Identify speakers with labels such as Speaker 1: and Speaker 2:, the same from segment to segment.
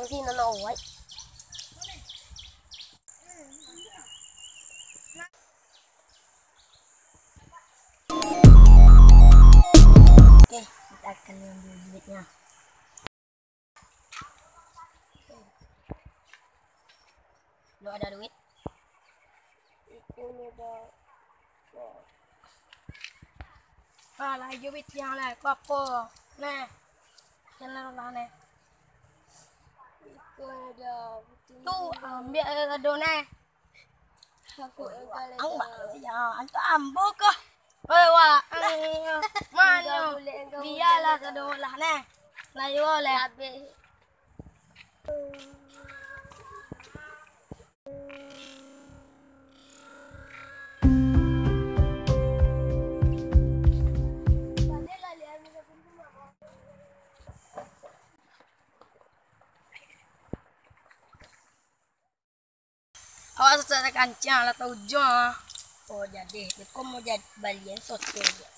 Speaker 1: sih nana owai. Oke, kita akan ambil duitnya. Lo ada duit?
Speaker 2: Itu ada.
Speaker 1: Lah duit yang lah, kau apa? Nah, jangan lah nih.
Speaker 2: Itu ada.
Speaker 1: Tu ambil kado nih.
Speaker 2: Aku enggak
Speaker 1: Ang ya, antu ambo kah? Wah, mana? Biarlah kado lah nih. Layu oleh. Awas secara kancang lah tahu jauh. Oh jadi, kau mau jadi balian soto aja.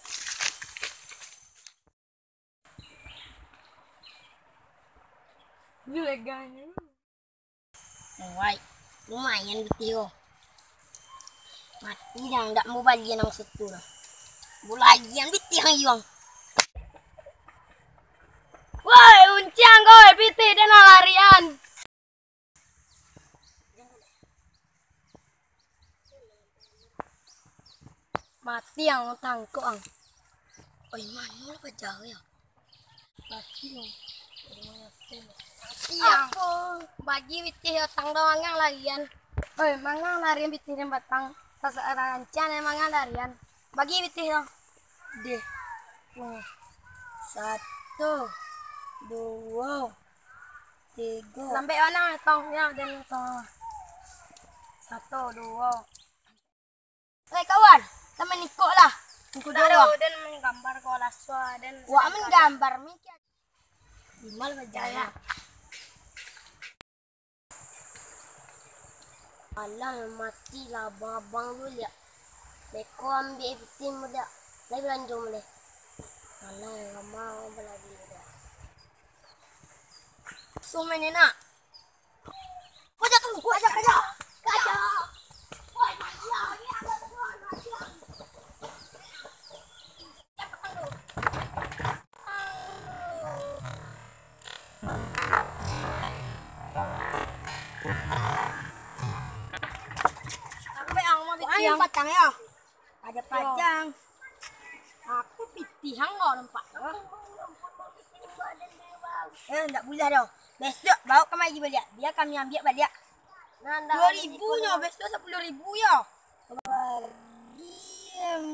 Speaker 2: Leganya.
Speaker 1: Wai, lumayan betul. Mati yang tak mau balian ang soto lah. Bulayan betul yang yung. Woi, unciang kau piti dan larian. Mati yang tangkok ang. Oi mana lah jauh ya? Mati yang. Aku bagi piti tang doang yang larian. Oi, mangang larian piti dan batang. Sasaran can mangang larian. Bagi piti dong. Deh. 1, 2, 3. Sampai mana tongnya dan tong. 1, 2. Kawan, sama Niko lah. Niko dulu. Dan menggambar kolaswa dan. Wah, menggambar mikir. Imal berjaya. Alah mati lah babang dulu ya. Beko ambil pitin muda. Lagi lanjut boleh. Alah nggak mau lagi udah. Sumen nak. Kajak tu, kajak. Sampai ang mau pitihang patang ya. Ada pajang. Aku pitihang nggak nampak. Enggak boleh dah. Besok bawa kami lagi balik. Biar kami ambil balik. 2.000 nya, besok 10.000 ya. Diam.